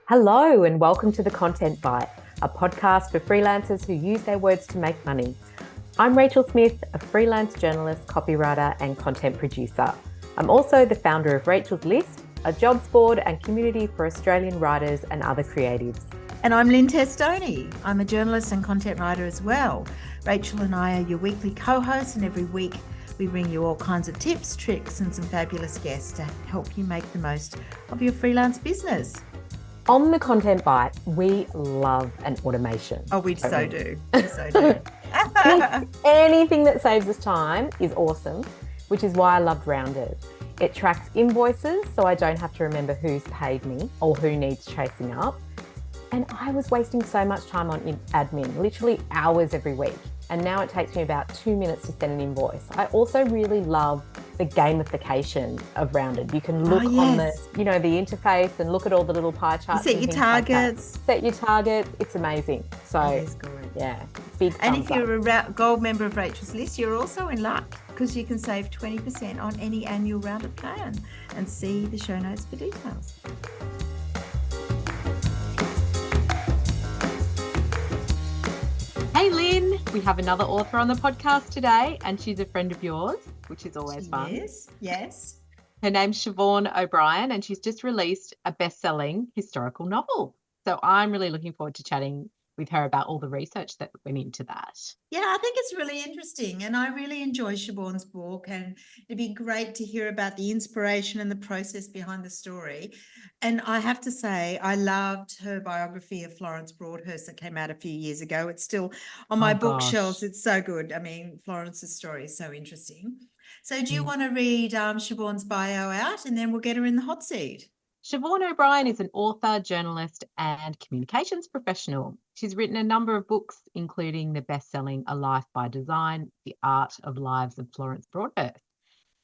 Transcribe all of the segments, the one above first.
Hello, and welcome to The Content Bite, a podcast for freelancers who use their words to make money. I'm Rachel Smith, a freelance journalist, copywriter, and content producer. I'm also the founder of Rachel's List, a jobs board and community for Australian writers and other creatives. And I'm Lynn Testoni. I'm a journalist and content writer as well. Rachel and I are your weekly co-hosts, and every week we bring you all kinds of tips, tricks, and some fabulous guests to help you make the most of your freelance business. On The Content Bite, we love an automation. Oh, we so do. We so do. Anything that saves us time is awesome, which is why I loved Rounded. It tracks invoices, so I don't have to remember who's paid me or who needs chasing up. And I was wasting so much time on admin, literally hours every week. And now it takes me about 2 minutes to send an invoice. I also really love the gamification of Rounded. You can look on the interface and look at all the little pie charts. Set your targets. Set your targets. It's amazing. So, it is good. Yeah, big thumbs And if you're up. a gold member of Rachel's List, you're also in luck because you can save 20% on any annual Rounded plan. And see the show notes for details. Hey Lynn, we have another author on the podcast today, and she's a friend of yours, which is always fun. Yes. Her name's Siobhan O'Brien, and she's just released a best-selling historical novel. So I'm really looking forward to chatting with her about all the research that went into that. Yeah, I think it's really interesting, and I really enjoy Siobhan's book, and it'd be great to hear about the inspiration and the process behind the story. And I have to say, I loved her biography of Florence Broadhurst that came out a few years ago. It's still on my bookshelves. It's so good. I mean, Florence's story is so interesting. So do you want to read Siobhan's bio out, and then we'll get her in the hot seat? Siobhan O'Brien is an author, journalist, and communications professional. She's written a number of books, including the best-selling A Life by Design, The Art of Lives of Florence Broadhurst.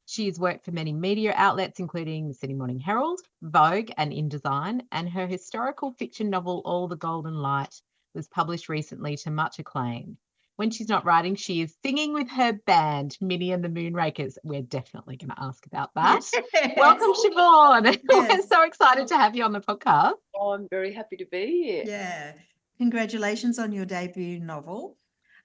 She has worked for many media outlets, including the Sydney Morning Herald, Vogue, and InDesign, and her historical fiction novel, All the Golden Light, was published recently to much acclaim. When she's not writing, she is singing with her band, Minnie and the Moonrakers. We're definitely going to ask about that. Yes. Welcome, Siobhan. Yes. We're so excited to have you on the podcast. Oh, I'm very happy to be here. Yeah. Congratulations on your debut novel.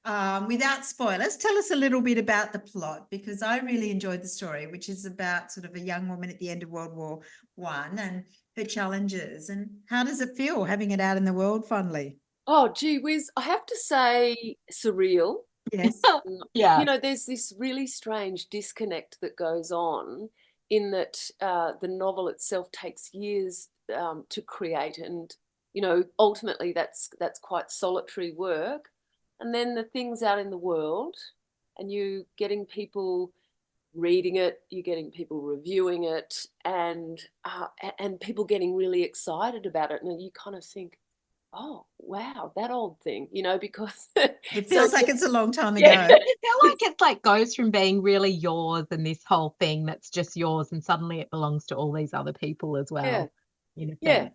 Without spoilers, tell us a little bit about the plot, because I really enjoyed the story, which is about sort of a young woman at the end of World War I and her challenges. And how does it feel having it out in the world finally? Oh, gee whiz, I have to say surreal. Yes. Yeah. You know, there's this really strange disconnect that goes on in that the novel itself takes years to create. And, you know, ultimately that's quite solitary work. And then the things out in the world, and you getting people reading it, you're getting people reviewing it, and people getting really excited about it. And you kind of think, oh, wow, that old thing, you know, because it feels like it's a long time ago. Yeah. I feel like it's like goes from being really yours and this whole thing that's just yours, and suddenly it belongs to all these other people as well. Yeah.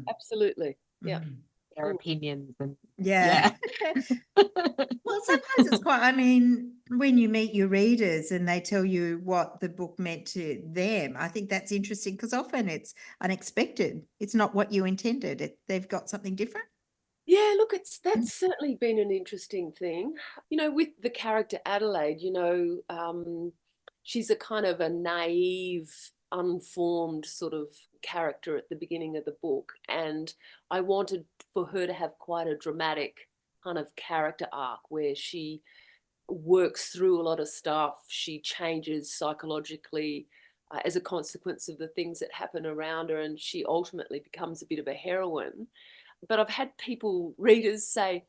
Absolutely. Yeah. Their opinions and Well, sometimes it's quite, I mean, when you meet your readers and they tell you what the book meant to them, I think that's interesting, because often it's unexpected. It's not what you intended. They've got something different. Yeah, look, that's certainly been an interesting thing. You know, with the character Adelaide, you know, she's a kind of a naive, unformed sort of character at the beginning of the book, and I wanted for her to have quite a dramatic kind of character arc where she works through a lot of stuff. She changes psychologically as a consequence of the things that happen around her, and she ultimately becomes a bit of a heroine. But I've had readers say,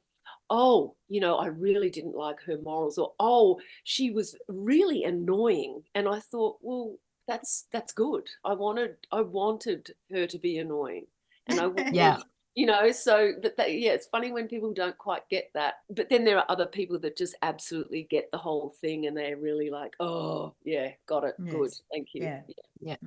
oh, you know, I really didn't like her morals, or, oh, she was really annoying. And I thought, well, that's good. I wanted her to be annoying, and I wanted, you know, so it's funny when people don't quite get that. But then there are other people that just absolutely get the whole thing, and they're really like, oh yeah, got it. Yes. Good, thank you. Yeah.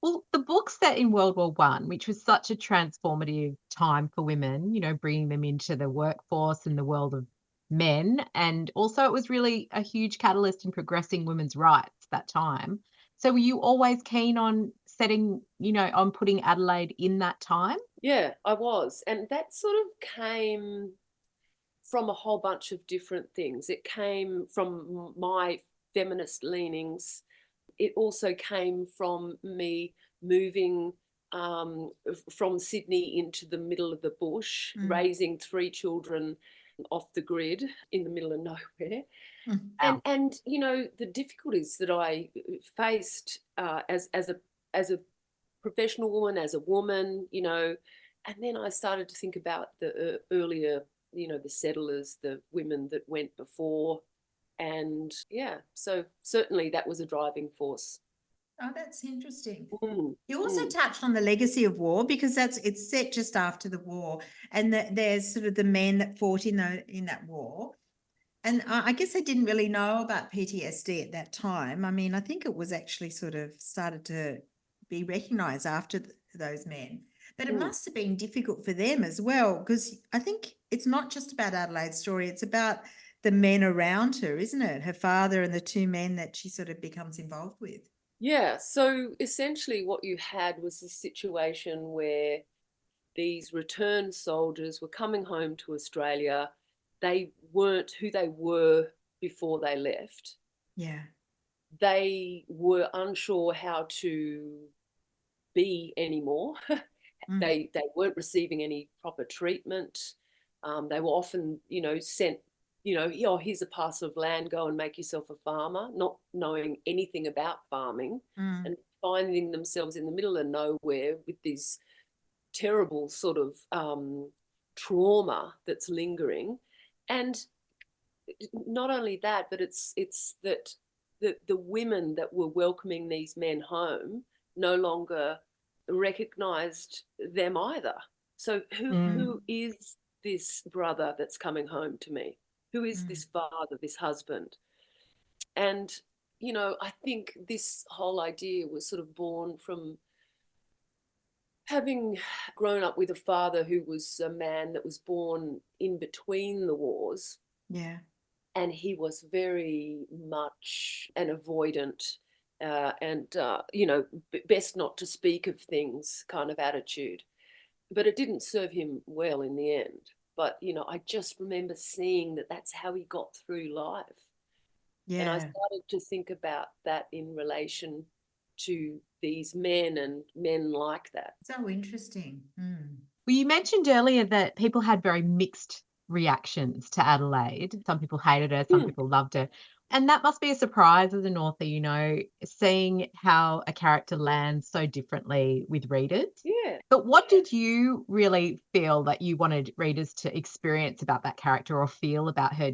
Well, the book's set in World War I, which was such a transformative time for women, you know, bringing them into the workforce and the world of men. And also it was really a huge catalyst in progressing women's rights that time. So were you always keen on setting, you know, on putting Adelaide in that time? Yeah, I was. And that sort of came from a whole bunch of different things. It came from my feminist leanings. It also came from me moving from Sydney into the middle of the bush, Mm. raising 3 children off the grid in the middle of nowhere. Mm. Wow. And you know, the difficulties that I faced as a professional woman, as a woman, you know, and then I started to think about the earlier, you know, the settlers, the women that went before, and yeah, so certainly that was a driving force. Oh, that's interesting. Mm, You also mm. touched on the legacy of war because it's set just after the war, and there's sort of the men that fought in that war. And I guess I didn't really know about PTSD at that time. I mean, I think it was actually sort of started to be recognized after those men. But it Mm. must have been difficult for them as well, because I think it's not just about Adelaide's story, it's about the men around her, isn't it? Her father and the 2 men that she sort of becomes involved with. Yeah, so essentially what you had was a situation where these returned soldiers were coming home to Australia. They weren't who they were before they left. Yeah. They were unsure how to be anymore. Mm. They weren't receiving any proper treatment. They were often, you know, sent, you know, oh, here's a parcel of land, go and make yourself a farmer, not knowing anything about farming, Mm. and finding themselves in the middle of nowhere with this terrible sort of trauma that's lingering. And not only that, but it's that the women that were welcoming these men home no longer recognized them either. So Mm. who is this brother that's coming home to me? Who is Mm. this father, this husband? And you know, I think this whole idea was sort of born from having grown up with a father who was a man that was born in between the wars, Yeah. and he was very much an avoidant and you know, best not to speak of things kind of attitude. But it didn't serve him well in the end. But you know, I just remember seeing that that's how he got through life, and I Yeah. started to think about that in relation to these men and men like that. So interesting. Mm. Well, you mentioned earlier that people had very mixed reactions to Adelaide. Some people hated her, some Hmm. people loved her. And that must be a surprise as an author, you know, seeing how a character lands so differently with readers. Yeah. But what did you really feel that you wanted readers to experience about that character or feel about her?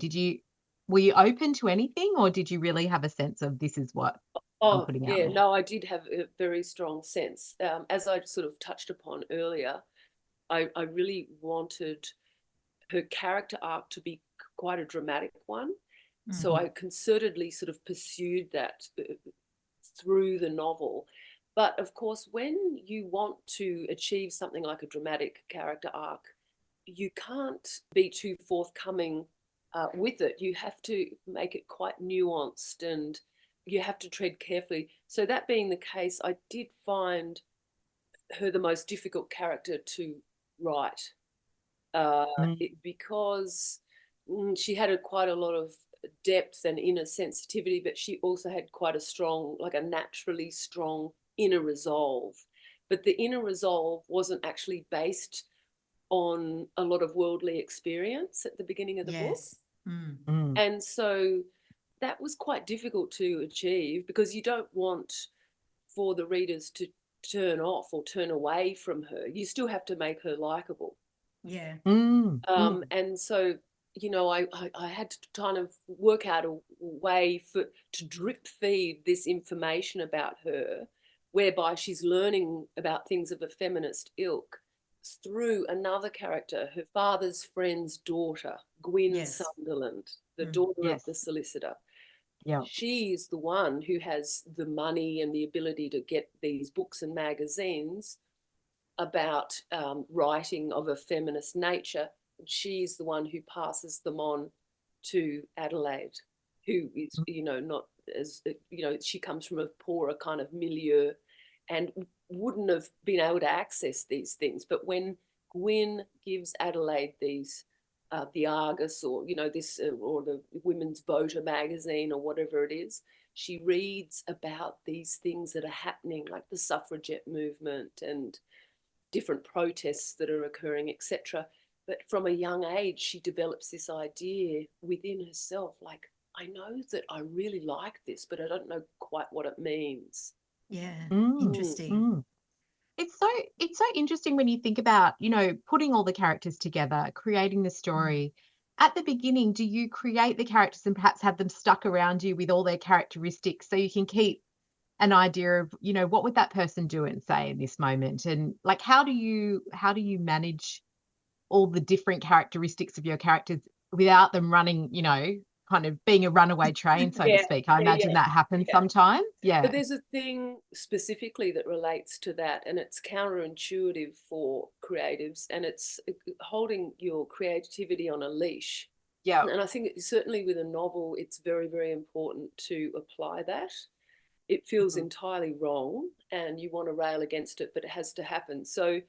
Were you open to anything, or did you really have a sense of this is what I'm Oh, putting out yeah. there? No, I did have a very strong sense. As I sort of touched upon earlier, I really wanted her character arc to be quite a dramatic one. So Mm. I concertedly sort of pursued that through the novel. But of course, when you want to achieve something like a dramatic character arc, you can't be too forthcoming with it. You have to make it quite nuanced, and you have to tread carefully. So, that being the case, I did find her the most difficult character to write because she had quite a lot of depth and inner sensitivity, but she also had quite a strong, like a naturally strong inner resolve. But the inner resolve wasn't actually based on a lot of worldly experience at the beginning of the book. Yes. Mm. Mm. And so that was quite difficult to achieve because you don't want for the readers to turn off or turn away from her. You still have to make her likable. Yeah. Mm. Mm. And so, you know, I had to kind of work out a way to drip feed this information about her, whereby she's learning about things of a feminist ilk through another character, her father's friend's daughter, Gwyn Yes. Sunderland, the Mm. daughter of Yes. the solicitor. Yeah. She is the one who has the money and the ability to get these books and magazines about writing of a feminist nature. She's the one who passes them on to Adelaide, who is, you know, not as, you know, she comes from a poorer kind of milieu. And wouldn't have been able to access these things. But when Gwyn gives Adelaide these, the Argus, or, you know, this, or the Women's Voter magazine, or whatever it is, she reads about these things that are happening, like the suffragette movement and different protests that are occurring, etc. But from a young age, she develops this idea within herself, like, I know that I really like this, but I don't know quite what it means. Yeah, Mm, interesting. mm. It's so interesting when you think about, you know, putting all the characters together, creating the story. At the beginning, do you create the characters and perhaps have them stuck around you with all their characteristics so you can keep an idea of, you know, what would that person do in, say, in this moment? And like, how do you manage all the different characteristics of your characters without them running, you know, kind of being a runaway train, so to Yeah, speak? I imagine that happens yeah. sometimes. Yeah. But there's a thing specifically that relates to that, and it's counterintuitive for creatives, and it's holding your creativity on a leash. Yeah. And I think certainly with a novel, it's very, very important to apply that. It feels entirely wrong and you want to rail against it, but it has to happen. So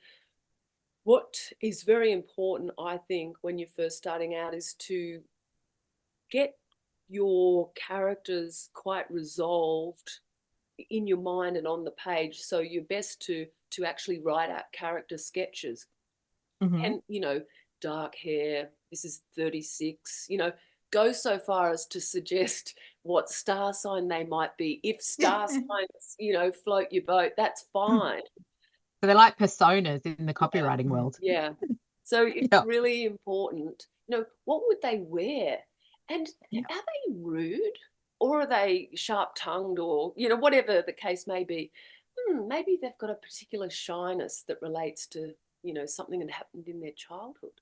what is very important, I think, when you're first starting out, is to get your characters quite resolved in your mind and on the page. So you're best to actually write out character sketches. And, you know, dark hair, this is 36, you know, go so far as to suggest what star sign they might be. If star signs, you know, float your boat, that's fine. So they're like personas in the copywriting world. Yeah. So it's Yeah. really important. You know, what would they wear? And Yeah. are they rude? Or are they sharp-tongued, or, you know, whatever the case may be? Maybe they've got a particular shyness that relates to, you know, something that happened in their childhood.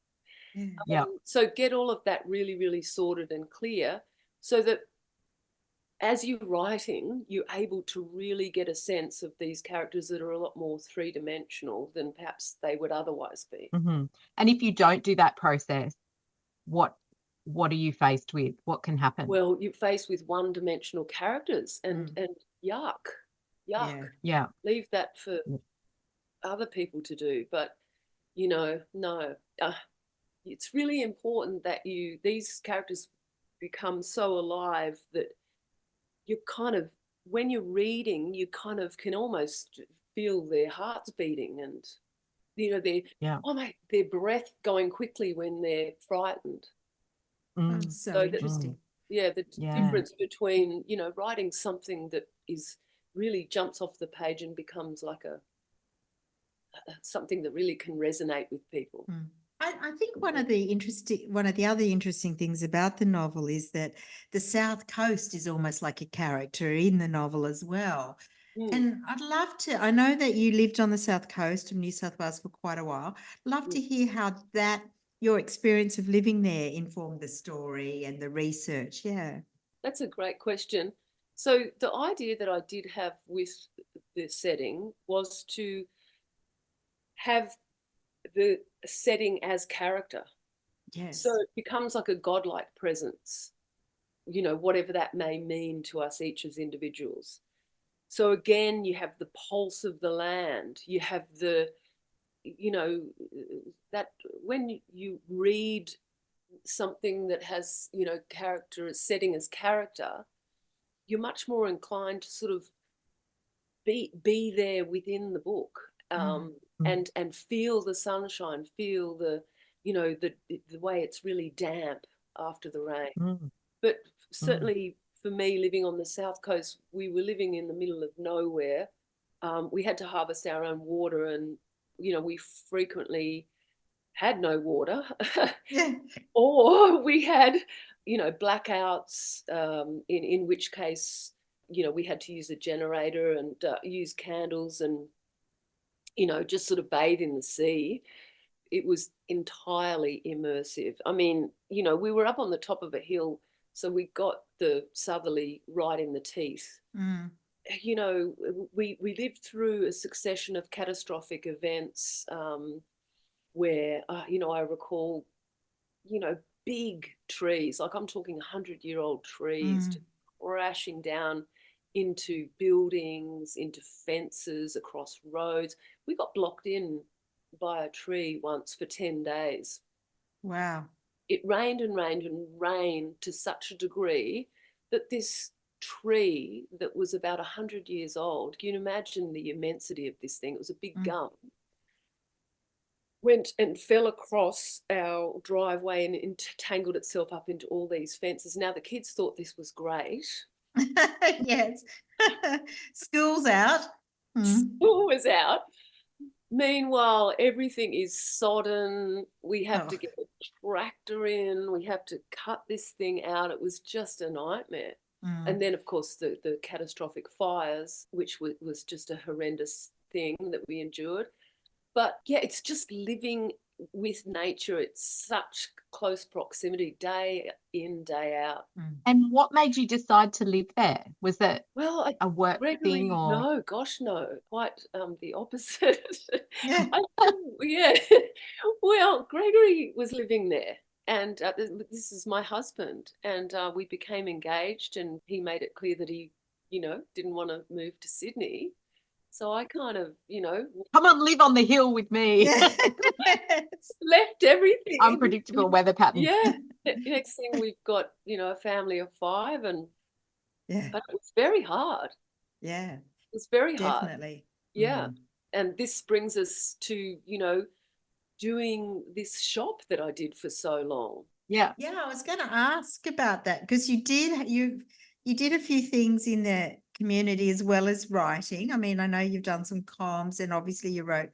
Yeah. So get all of that really, really sorted and clear, so that as you're writing, you're able to really get a sense of these characters that are a lot more three-dimensional than perhaps they would otherwise be. And if you don't do that process, what are you faced with? What can happen? Well, you're faced with one-dimensional characters, and yuck. Yeah. Leave that for other people to do. But, you know, no, it's really important that these characters become so alive that you kind of, when you're reading, you kind of can almost feel their hearts beating, and, you know, their breath going quickly when they're frightened. So interesting. The difference between, you know, writing something that is really jumps off the page and becomes like something that really can resonate with people. I think one of the other interesting things about the novel is that the South Coast is almost like a character in the novel as well. And I'd love to, I know that you lived on the South Coast of New South Wales for quite a while. Love to hear how your experience of living there informed the story and the research. Yeah. That's a great question. So the idea that I did have with the setting was to have the setting as character. Yes. So it becomes like a godlike presence, you know, whatever that may mean to us each as individuals. So again, you have the pulse of the land. You have the, you know, that when you read something that has, you know, character, setting as character, you're much more inclined to sort of be there within the book, and feel the sunshine, feel the, you know, the way it's really damp after the rain. But certainly for me, living on the South Coast, we were living in the middle of nowhere. We had to harvest our own water, and, you know, we frequently had no water. Or we had, you know, blackouts, in which case, you know, we had to use a generator and use candles and, you know, just sort of bathe in the sea. It was entirely immersive. I mean, you know, we were up on the top of a hill, so we got the southerly right in the teeth. You know, we lived through a succession of catastrophic events, where, you know, I recall, you know, big trees, like I'm talking 100-year-old trees, crashing down into buildings, into fences, across roads. We got blocked in by a tree once for 10 days. Wow. It rained and rained and rained to such a degree that this tree that was about 100 years old, you can imagine the immensity of this thing, it was a big gum, went and fell across our driveway and entangled itself up into all these fences. Now, the kids thought this was great. Yes. School's out. School was out. Meanwhile, everything is sodden. We have to get a tractor in. We have to cut this thing out. It was just a nightmare. And then, of course, the catastrophic fires, which was just a horrendous thing that we endured. But yeah, it's just living with nature. It's such close proximity, day in, day out. And what made you decide to live there? Was it a work Gregory, thing or? no, gosh, no, quite the opposite. Yeah. Yeah. Well, Gregory was living there, and this is my husband, and we became engaged, and he made it clear that he, didn't want to move to Sydney. So I kind of, Come on, live on the hill with me. left everything. Unpredictable weather pattern. Yeah. Next thing we've got, a family of 5, and Yeah. but it was very hard. Yeah. It was very hard. Definitely. Yeah. And this brings us to, doing this shop that I did for so long. Yeah, I was going to ask about that because you did a few things in the community as well as writing. I mean, I know you've done some comms and obviously you wrote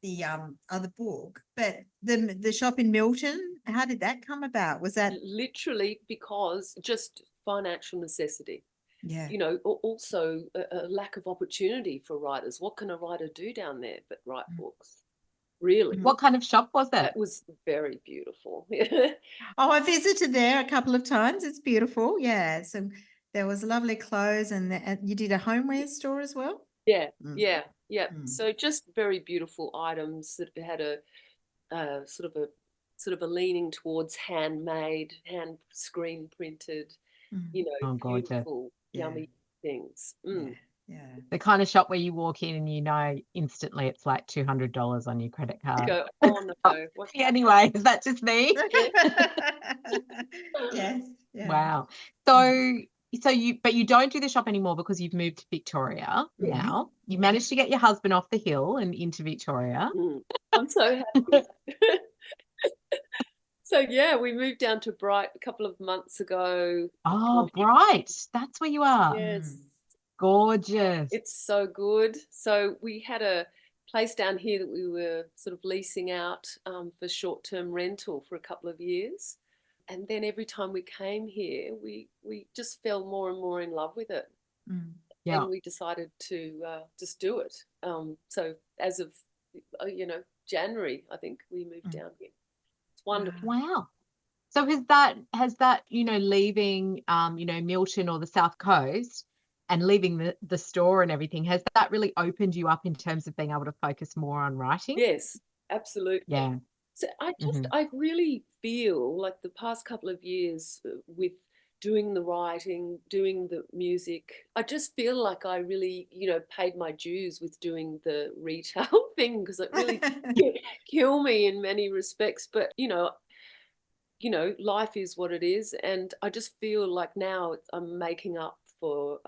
the other book, but the shop in Milton, how did that come about? Was that literally because just financial necessity? Yeah. Also a lack of opportunity for writers. What can a writer do down there but write books? Really? What kind of shop was it? That was very beautiful. Oh, I visited there a couple of times. It's beautiful. Yeah. So there was lovely clothes and you did a homeware store as well? Yeah. So just very beautiful items that had a sort of a leaning towards handmade, hand screen printed, beautiful, yummy things. Yeah. The kind of shop where you walk in and you know instantly it's like $200 on your credit card. Go, oh no. Anyway, is that just me? Yes. Yeah. Wow. So you don't do the shop anymore because you've moved to Victoria now. You managed to get your husband off the hill and into Victoria. I'm so happy. So yeah, we moved down to Bright a couple of months ago. Oh, Bright. That's where you are. Yes. Gorgeous. It's so good. So we had a place down here that we were sort of leasing out for short-term rental for a couple of years. And then every time we came here, we just fell more and more in love with it. Yeah. And we decided to just do it. So as of, January, I think we moved down here. It's wonderful. Wow. So has that, leaving, Milton or the South Coast and leaving the store and everything, has that really opened you up in terms of being able to focus more on writing? Yes, absolutely. Yeah. So I really feel like the past couple of years with doing the writing, doing the music, I just feel like I really, paid my dues with doing the retail thing because it really killed me in many respects. But, life is what it is. And I just feel like now I'm making up for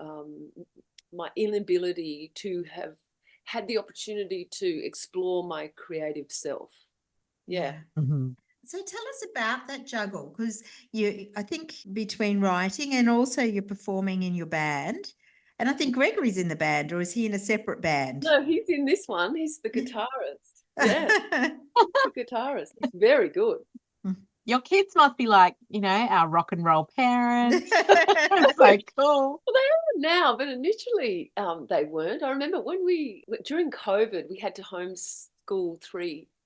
my inability to have had the opportunity to explore my creative self. Yeah. So tell us about that juggle, because I think between writing and also you're performing in your band, and I think Gregory's in the band, or is he in a separate band? No, he's in this one. He's the guitarist. Yeah, the guitarist. He's very good. Your kids must be like, our rock and roll parents. It's so cool. Well, they are now, but initially they weren't. I remember during COVID, we had to homeschool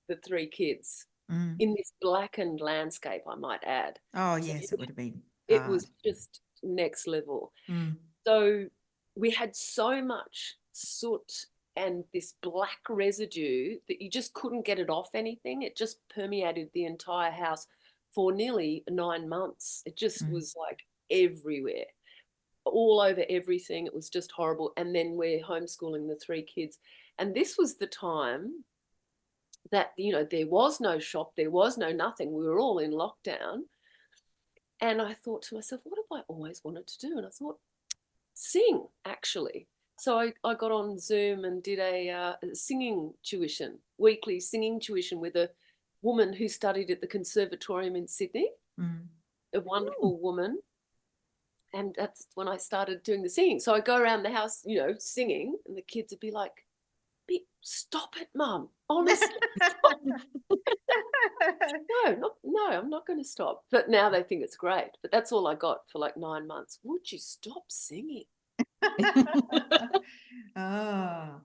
the three kids in this blackened landscape, I might add. Oh, yes, it would have been. It was just next level. So we had so much soot and this black residue that you just couldn't get it off anything. It just permeated the entire house for nearly 9 months. It just was like everywhere. all over everything. It was just horrible. And then we're homeschooling the 3 kids. And this was the time that, there was no shop, there was no nothing. We were all in lockdown. And I thought to myself, what have I always wanted to do? And I thought, sing, actually. So I got on Zoom and did a singing tuition, weekly singing tuition with a woman who studied at the Conservatorium in Sydney, a wonderful woman. And that's when I started doing the singing. So I go around the house, singing, and the kids would be like, stop it, Mum. Honestly, stop. No, I'm not going to stop. But now they think it's great. But that's all I got for like 9 months. Would you stop singing? Oh.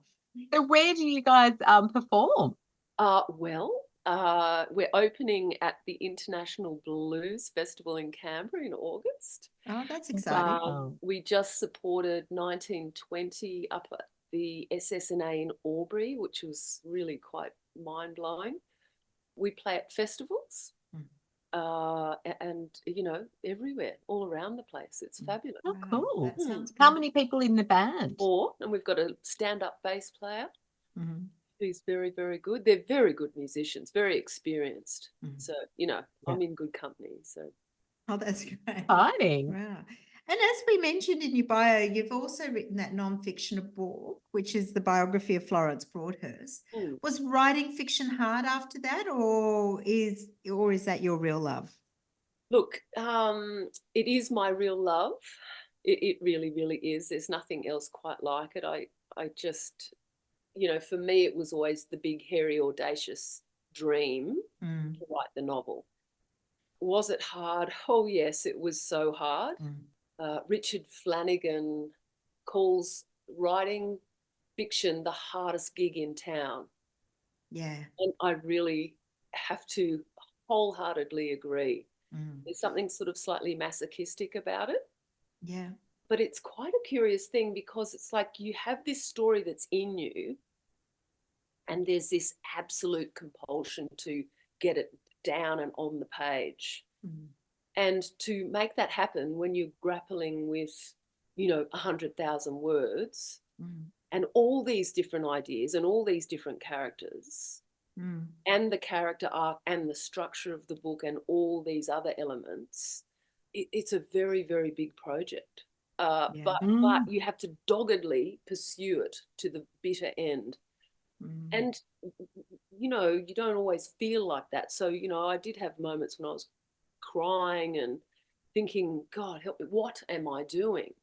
So where do you guys perform? We're opening at the International Blues Festival in Canberra in August. Oh, that's exciting. We just supported 1920 up at the SSNA in Albury, which was really quite mind-blowing. We play at festivals and, everywhere, all around the place. It's fabulous. Oh, cool. That sounds How good. many people in the band? 4, and we've got a stand-up bass player Mhm. who's very, very good. They're very good musicians, very experienced. Mhm. So, I'm in good company. So, Oh, that's great. Exciting. Wow. And as we mentioned in your bio, you've also written that non-fiction book, which is the biography of Florence Broadhurst. Was writing fiction hard after that, or is that your real love? look, it is my real love. It really, really is. There's nothing else quite like it. I just, for me, it was always the big, hairy, audacious dream to write the novel. Was it hard? Oh, yes, it was so hard. Richard Flanagan calls writing fiction the hardest gig in town. Yeah. And I really have to wholeheartedly agree. There's something sort of slightly masochistic about it. Yeah. But it's quite a curious thing because it's like you have this story that's in you and there's this absolute compulsion to get it down and on the page. And to make that happen when you're grappling with, 100,000 words and all these different ideas and all these different characters and the character arc and the structure of the book and all these other elements, it's a very, very big project. But you have to doggedly pursue it to the bitter end. And, you don't always feel like that. So, I did have moments when I was crying and thinking, God, help me, what am I doing?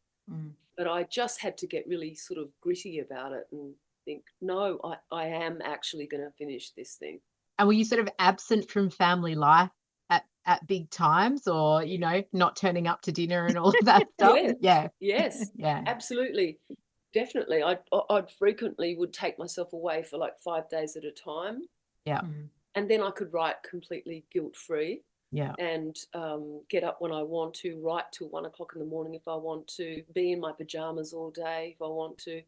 But I just had to get really sort of gritty about it and think, no, I am actually going to finish this thing. And were you sort of absent from family life at big times, or, not turning up to dinner and all of that stuff? Yes, yeah, absolutely. Definitely. I'd frequently would take myself away for like 5 days at a time. Yeah. And then I could write completely guilt-free. Yeah. And get up when I want to, write till 1 o'clock in the morning if I want to, be in my pajamas all day if I want to.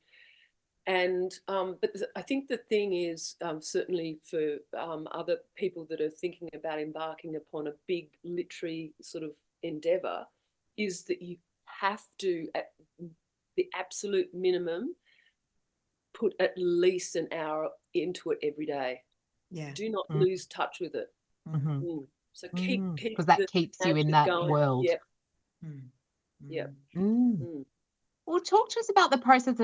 And but I think the thing is, certainly for other people that are thinking about embarking upon a big literary sort of endeavour, is that you have to, at the absolute minimum, put at least an hour into it every day. Yeah. Do not lose touch with it. So keep because that keeps you in that going. world. Yep. Yep. Well, talk to us about the process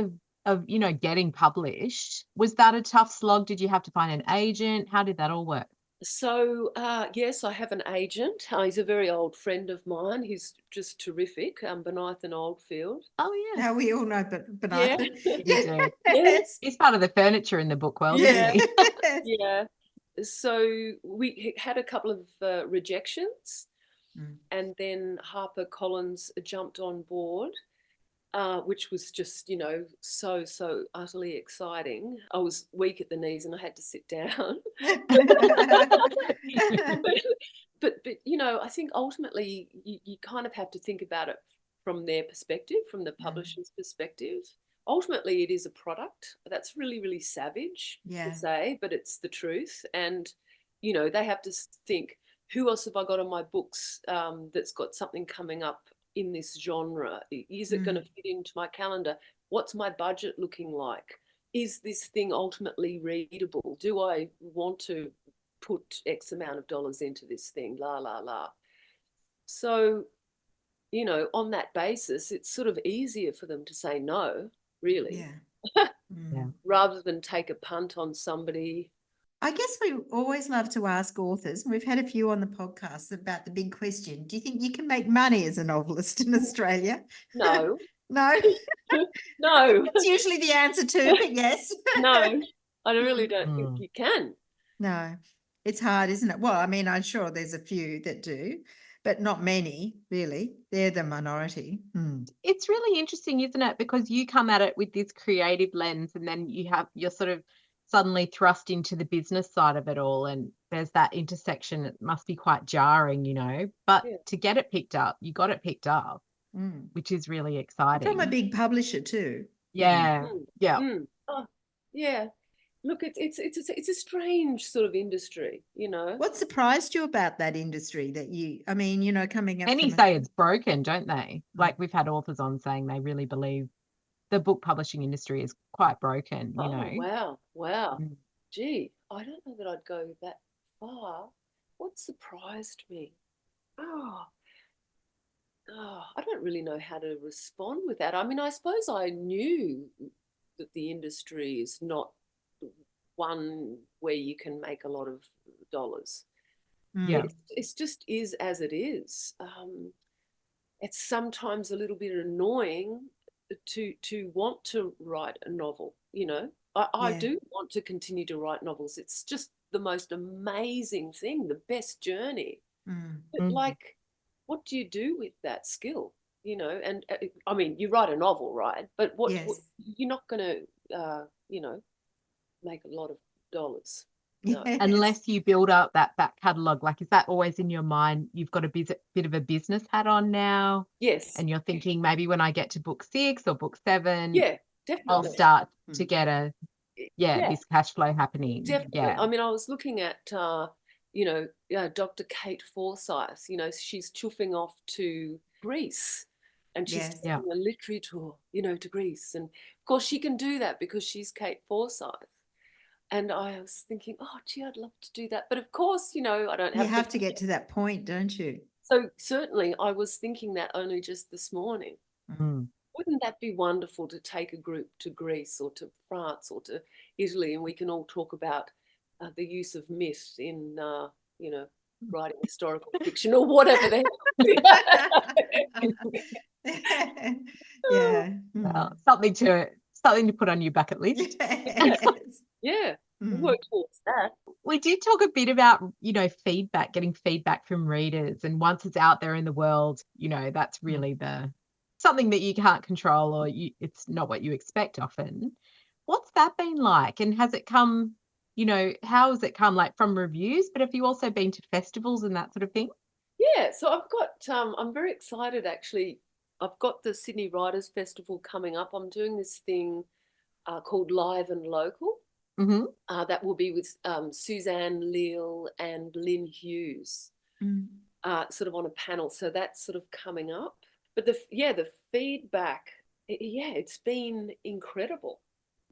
of getting published. Was that a tough slog? Did you have to find an agent? How did that all work? So yes, I have an agent. He's a very old friend of mine. He's just terrific. Benithan Oldfield. Oh yeah. Now we all know Benithan. You do. Yes. He's part of the furniture in the book world, Yeah. isn't he? Yeah. So we had a couple of rejections, and then HarperCollins jumped on board, which was just, so utterly exciting. I was weak at the knees and I had to sit down. but I think ultimately you kind of have to think about it from their perspective, from the publisher's perspective. Ultimately, it is a product. That's really, really savage to say, but it's the truth. And, they have to think, who else have I got on my books that's got something coming up in this genre? Is it going to fit into my calendar? What's my budget looking like? Is this thing ultimately readable? Do I want to put X amount of dollars into this thing? La, la, la. So, you know, on that basis, it's sort of easier for them to say no, really. Yeah. Yeah. Rather than take a punt on somebody. I guess we always love to ask authors, and we've had a few on the podcast about the big question. Do you think you can make money as a novelist in Australia? No. No? No. That's usually the answer too, but yes. No, I really don't think you can. No, it's hard, isn't it? Well, I mean, I'm sure there's a few that do, but not many, really. They're the minority. It's really interesting, isn't it? Because you come at it with this creative lens, and then you're sort of suddenly thrust into the business side of it all, and there's that intersection. It must be quite jarring, you know, but to get it picked up, you got it picked up, which is really exciting. From a big publisher too. Yeah. Oh, yeah. Look, it's a strange sort of industry, you know. What surprised you about that industry that I mean, you know, coming up? Many say it's broken, don't they? Like we've had authors on saying they really believe the book publishing industry is quite broken, you know. Wow. Gee, I don't know that I'd go that far. What surprised me? I don't really know how to respond with that. I mean, I suppose I knew that the industry is not one where you can make a lot of dollars. Yeah. It's just is as it is. It's sometimes a little bit annoying to want to write a novel, you know. I do want to continue to write novels. It's just the most amazing thing, the best journey. But like, what do you do with that skill, you know? And I mean, you write a novel, right? But what you're not going to, you know, make a lot of dollars. No. Unless you build up that back catalogue. Like, is that always in your mind? You've got a bit of a business hat on now. Yes. And you're thinking maybe when I get to book 6 or book 7, definitely, I'll start to get this cash flow happening. Definitely. Yeah. I mean, I was looking at, you know, Dr. Kate Forsyth, you know, she's chuffing off to Greece, and she's taking a literary tour, you know, to Greece. And of course she can do that because she's Kate Forsyth. And I was thinking, oh, gee, I'd love to do that. But of course, you know, I don't have You have to get to that point, don't you? So certainly I was thinking that only just this morning. Wouldn't that be wonderful to take a group to Greece or to France or to Italy, and we can all talk about the use of myth in, you know, writing historical fiction or whatever the hell. Well, something to put on your bucket list. Yeah. Work towards that. We did talk a bit about, you know, feedback, getting feedback from readers, and once it's out there in the world, you know, that's really something that you can't control, or it's not what you expect often. What's that been like? And has it come, you know, how has it come, like from reviews, but have you also been to festivals and that sort of thing? Yeah, so I've got, I'm very excited actually. I've got the Sydney Writers Festival coming up. I'm doing this thing called Live and Local. That will be with Suzanne Leal and Lynn Hughes, sort of on a panel. So that's sort of coming up. But the feedback, it's been incredible.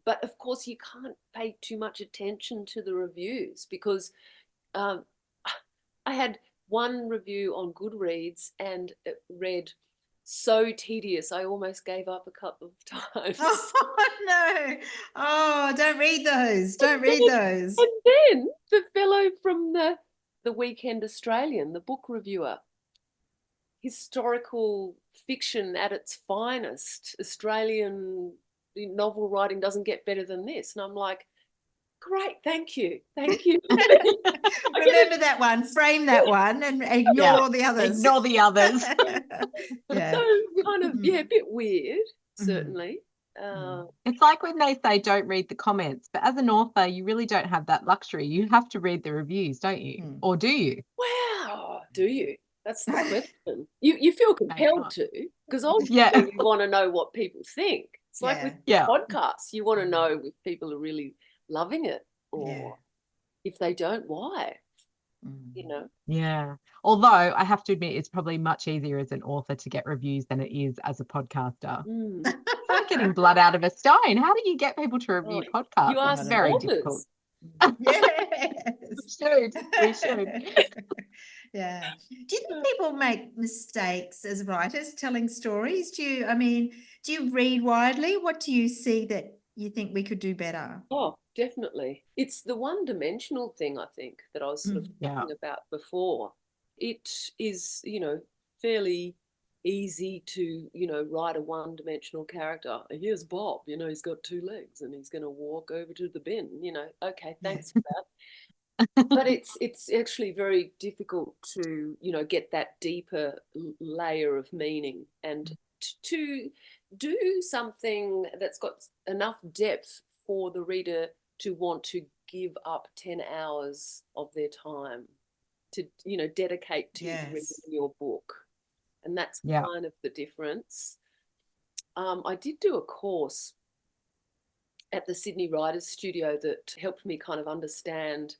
But of course, you can't pay too much attention to the reviews because I had one review on Goodreads and it read so tedious I almost gave up a couple of times. Oh no. Oh, don't read those. Don't read those. And then the fellow from the Weekend Australian, the book reviewer, historical fiction at its finest, Australian novel writing doesn't get better than this. And I'm like, great, thank you. Remember that one, frame that one, and ignore all the others. Ignore the others. So kind of, a bit weird, certainly. It's like when they say don't read the comments, but as an author, you really don't have that luxury. You have to read the reviews, don't you? Or do you? Wow, do you? That's the question. You feel compelled to, because ultimately you want to know what people think. It's like with podcasts, you want to know if people are really loving it, or if they don't, why? you know. Yeah. Although I have to admit, it's probably much easier as an author to get reviews than it is as a podcaster. It's like getting blood out of a stone. How do you get people to review You podcasts? ask It's very authors. difficult. Yes. We should. Yeah. Do you think people make mistakes as writers telling stories? Do you read widely? What do you see that you think we could do better? Oh, definitely. It's the one-dimensional thing, I think, that I was sort of Yeah. talking about before. It is, fairly easy to, write a one-dimensional character. Here's Bob, he's got 2 legs and he's going to walk over to the bin, okay, thanks for that. But it's actually very difficult to, get that deeper layer of meaning and to do something that's got enough depth for the reader to want to give up 10 hours of their time to, dedicate to reading your book. And that's kind of the difference. I did do a course at the Sydney Writers Studio that helped me kind of understand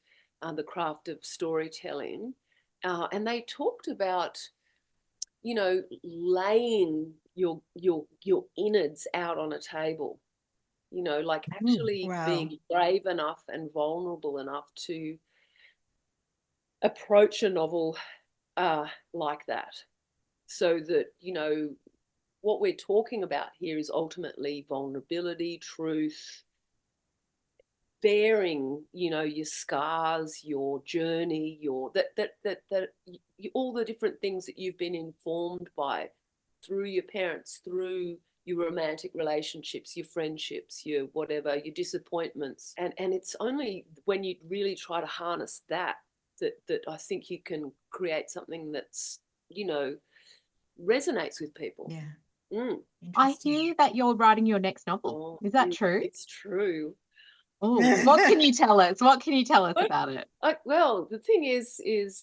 the craft of storytelling. And they talked about, laying your innards out on a table, like actually being brave enough and vulnerable enough to approach a novel like that. So that, what we're talking about here is ultimately vulnerability, truth, bearing, your scars, your journey, all the different things that you've been informed by through your parents, through your romantic relationships, your friendships, your whatever, your disappointments. And it's only when you really try to harness that I think you can create something that's, resonates with people. Yeah. I hear that you're writing your next novel. Is that true? It's true. Oh, what can you tell us? What can you tell us about it? Well, the thing is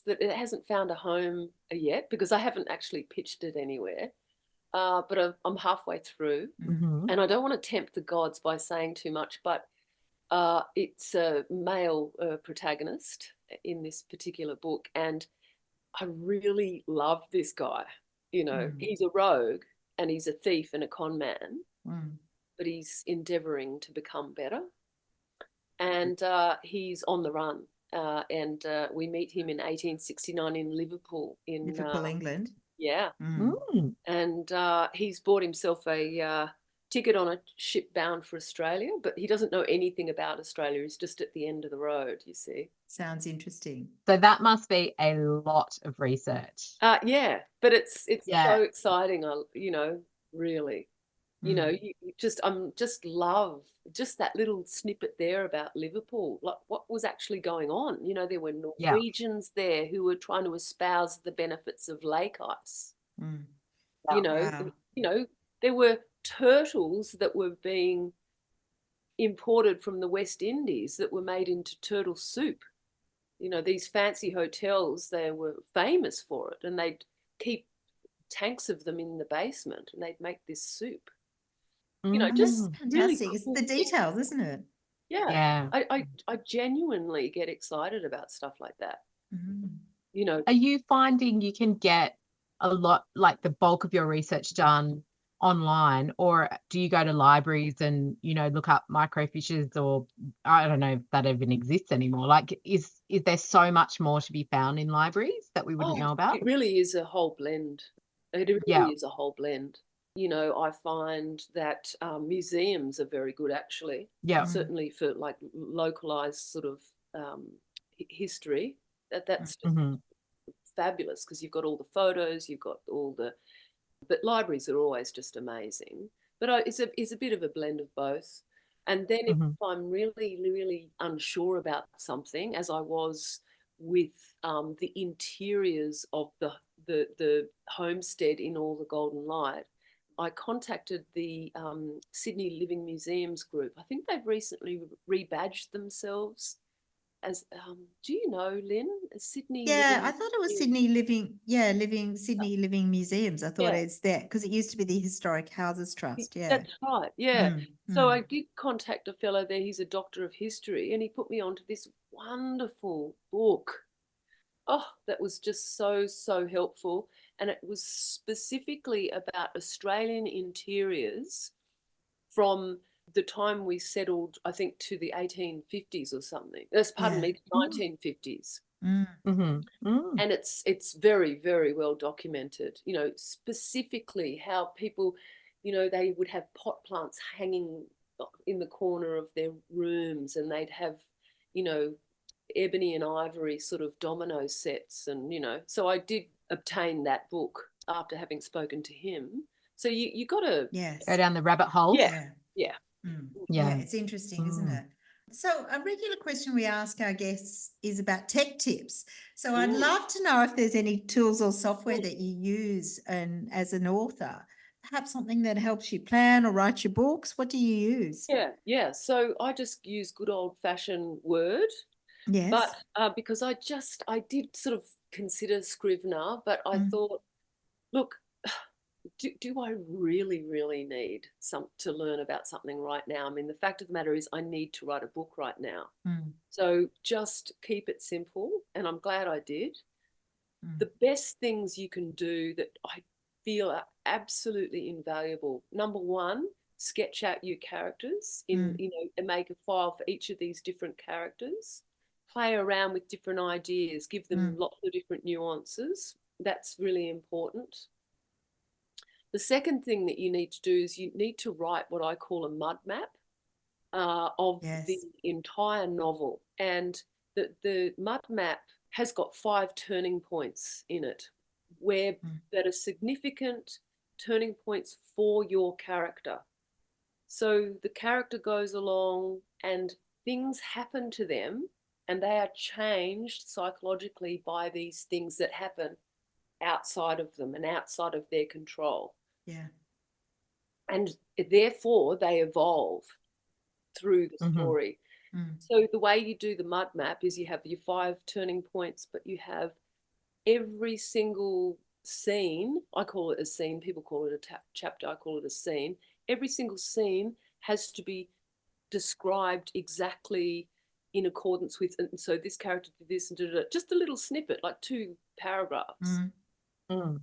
that it hasn't found a home yet because I haven't actually pitched it anywhere. But I'm halfway through, and I don't want to tempt the gods by saying too much, but it's a male protagonist in this particular book, and I really love this guy. He's a rogue and he's a thief and a con man, but he's endeavoring to become better. And he's on the run. And we meet him in 1869 in Liverpool. Liverpool, England. Yeah. And he's bought himself a ticket on a ship bound for Australia, but he doesn't know anything about Australia. He's just at the end of the road, you see. Sounds interesting. So that must be a lot of research. Yeah, but it's so exciting, really. You just love just that little snippet there about Liverpool, like what was actually going on. There were Norwegians there who were trying to espouse the benefits of lake ice. There were turtles that were being imported from the West Indies that were made into turtle soup. These fancy hotels, they were famous for it, and they'd keep tanks of them in the basement and they'd make this soup. Just fantastic. really It's the details, isn't it? Yeah. I genuinely get excited about stuff like that. Are you finding you can get a lot, like the bulk of your research done online, or do you go to libraries and look up microfiches, or I don't know if that even exists anymore? Like, is there so much more to be found in libraries that we wouldn't know about? It really is a whole blend. It really is a whole blend. I find that museums are very good, actually. Yeah. Certainly for like localized sort of history. That's just fabulous because you've got all the photos, you've got all the. But libraries are always just amazing. But it's a bit of a blend of both. And then if I'm really, really unsure about something, as I was with the interiors of the homestead in All the Golden Light, I contacted the Sydney Living Museums group. I think they've recently rebadged themselves as, do you know, Lynn? Sydney. Yeah, I thought it was Sydney Sydney Living Museums. I thought it's that because it used to be the Historic Houses Trust. Yeah, that's right. Yeah. So I did contact a fellow there. He's a doctor of history, and he put me onto this wonderful book Oh, that was just so, so helpful. And it was specifically about Australian interiors from the time we settled, I think, to the 1850s or something. Pardon Yeah. me, the 1950s. Mm. And it's very, very well documented, you know, specifically how people, you know, they would have pot plants hanging in the corner of their rooms, and they'd have, you know, ebony and ivory sort of domino sets. And, you know, so I did obtain that book after having spoken to him. So you got to, Yes. Go down the rabbit hole. yeah. Yeah. Yeah. It's interesting, isn't Mm. it? So a regular question we ask our guests is about tech tips. So I'd love to know if there's any tools or software that you use and as an author, perhaps something that helps you plan or write your books. What do you use? Yeah. So I just use good old fashioned Word. Yes. But because I did sort of consider Scrivener, but I thought, look, do I really, really need to learn about something right now? I mean, the fact of the matter is I need to write a book right now. So just keep it simple. And I'm glad I did. The best things you can do that I feel are absolutely invaluable. Number one, sketch out your characters you know, and make a file for each of these different characters. Play around with different ideas, give them lots of different nuances. That's really important. The second thing that you need to do is you need to write what I call a mud map of the entire novel. And the mud map has got 5 turning points in it that are significant turning points for your character. So the character goes along and things happen to them, and they are changed psychologically by these things that happen outside of them and outside of their control. Yeah. And therefore they evolve through the story. So the way you do the mud map is you have your 5 turning points, but you have every single scene. I call it a scene. People call it a chapter. I call it a scene. Every single scene has to be described exactly in accordance with, and so this character did this and just a little snippet, like 2 paragraphs, and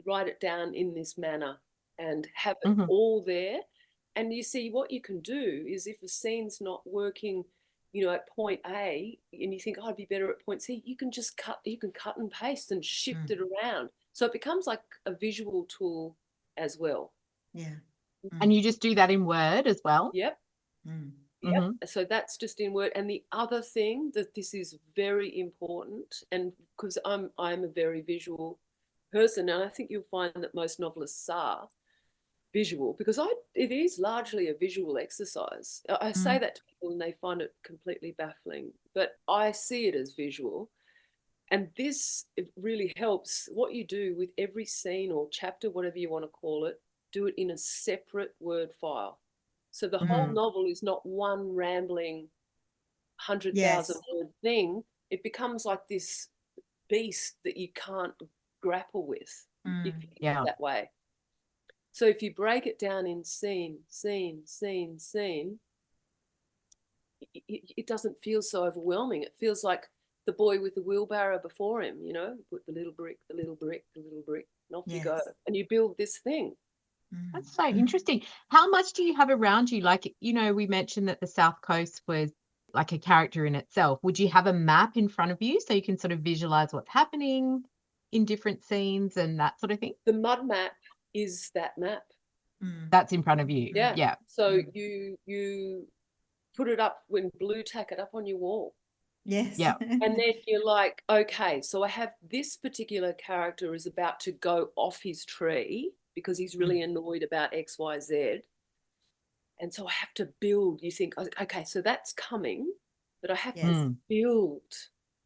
write it down in this manner and have it all there. And you see, what you can do is if a scene's not working, you know, at point A, and you think, oh, I'd be better at point C, you can cut and paste and shift it around. So it becomes like a visual tool as well. Yeah. And you just do that in Word as well? Yep. Yep. So that's just in Word. And the other thing that this is very important, and because I'm a very visual person, and I think you'll find that most novelists are visual, because it is largely a visual exercise. I say that to people and they find it completely baffling, but I see it as visual. And it really helps. What you do with every scene or chapter, whatever you want to call it, do it in a separate Word file. So the whole novel is not one rambling 100,000 word thing. It becomes like this beast that you can't grapple with if you think that way. So if you break it down in scene, it doesn't feel so overwhelming. It feels like the boy with the wheelbarrow before him, you know, put the little brick, the little brick, the little brick, and off you go. And you build this thing. That's so interesting. How much do you have around you? Like, you know, we mentioned that the South Coast was like a character in itself. Would you have a map in front of you so you can sort of visualize what's happening in different scenes and that sort of thing? The mud map is that map. That's in front of you. Yeah. So you put it up, when blue tack it up on your wall. Yes. Yeah. And then you're like, okay, so I have this particular character is about to go off his tree because he's really annoyed about X, Y, Z. And so I have to build. You think, okay, so that's coming, but I have to build,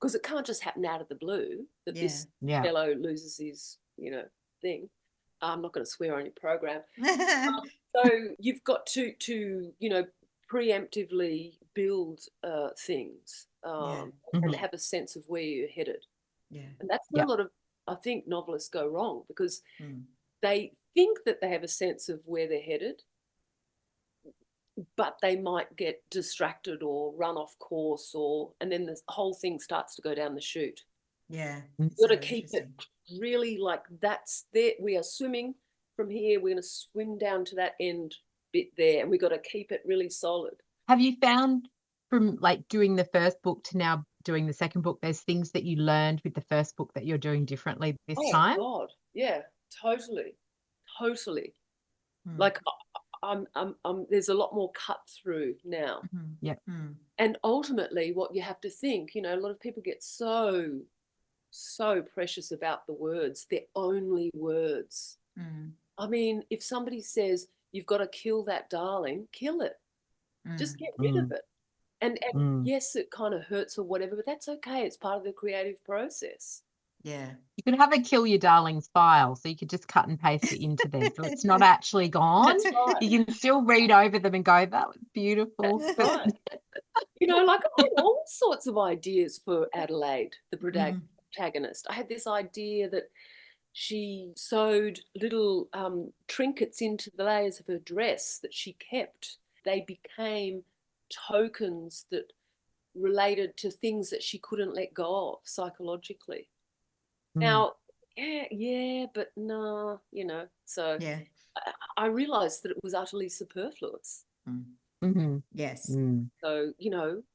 because it can't just happen out of the blue that this fellow loses his, you know, thing. I'm not going to swear on your program. So you've got to you know, preemptively build things and have a sense of where you're headed. And that's where a lot of, I think, novelists go wrong, because they think that they have a sense of where they're headed, but they might get distracted or run off course, and then the whole thing starts to go down the chute. Yeah. You've got to keep it really like that's there. We are swimming from here. We're going to swim down to that end bit there, and we've got to keep it really solid. Have you found from like doing the first book to now doing the second book, there's things that you learned with the first book that you're doing differently this time? Oh God, yeah, totally. Like I'm there's a lot more cut through now. Yeah. And ultimately what you have to think, a lot of people get so precious about the words. They're only words. I mean, if somebody says you've got to kill that darling, kill it. Just get rid of it. And yes, it kind of hurts or whatever, but that's okay. It's part of the creative process. Yeah. You could have a kill your darlings file, so you could just cut and paste it into there. So it's not actually gone. That's right. You can still read over them and go, that was beautiful. That's right. Like I had all sorts of ideas for Adelaide, the protagonist. I had this idea that she sewed little trinkets into the layers of her dress that she kept. They became tokens that related to things that she couldn't let go of psychologically. Now, but no, so I realized that it was utterly superfluous. Yes. So,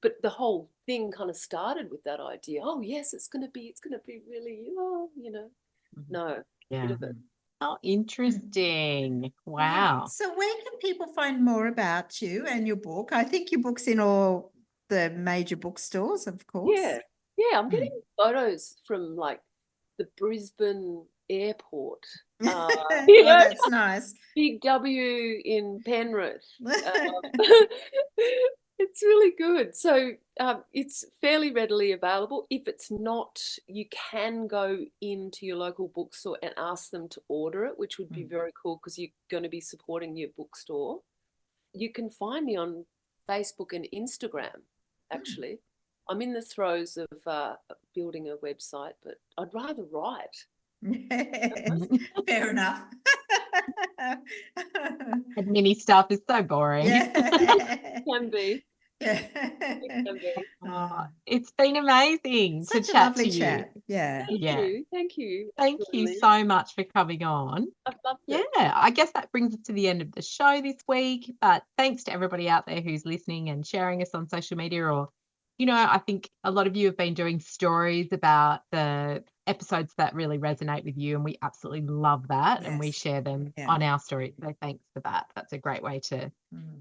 but the whole thing kind of started with that idea. Oh, yes, it's going to be really, no, bit of it. Oh, interesting. Wow. So where can people find more about you and your book? I think your book's in all the major bookstores, of course. Yeah, I'm getting photos from like the Brisbane airport. That's nice. Big W in Penrith. It's really good. So it's fairly readily available. If it's not, you can go into your local bookstore and ask them to order it, which would be very cool because you're going to be supporting your bookstore. You can find me on Facebook and Instagram, actually. I'm in the throes of building a website, but I'd rather write. Fair enough. Admin stuff is so boring. It can be. It's been amazing to chat to you. Chat. Yeah. Thank you. Thank you so much for coming on. I've loved it. Yeah, I guess that brings us to the end of the show this week. But thanks to everybody out there who's listening and sharing us on social media, or I think a lot of you have been doing stories about the episodes that really resonate with you, and we absolutely love that. Yes. And we share them on our story. So thanks for that. That's a great way to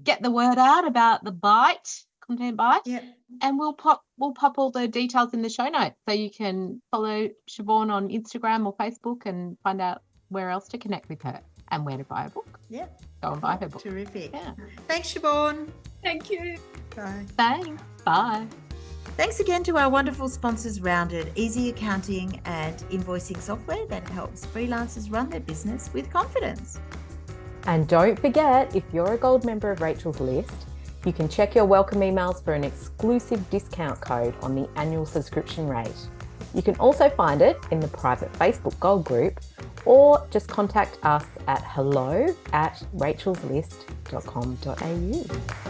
get the word out about the content bite. Yeah. And we'll pop all the details in the show notes, so you can follow Siobhan on Instagram or Facebook and find out where else to connect with her and where to buy a book. Yeah. Go and buy her book. Terrific. Yeah. Thanks, Siobhan. Thank you. Bye. Thanks. Bye. Thanks again to our wonderful sponsors, Rounded, easy accounting and invoicing software that helps freelancers run their business with confidence. And don't forget, if you're a gold member of Rachel's List, you can check your welcome emails for an exclusive discount code on the annual subscription rate. You can also find it in the private Facebook Gold group, or just contact us at hello@rachelslist.com.au.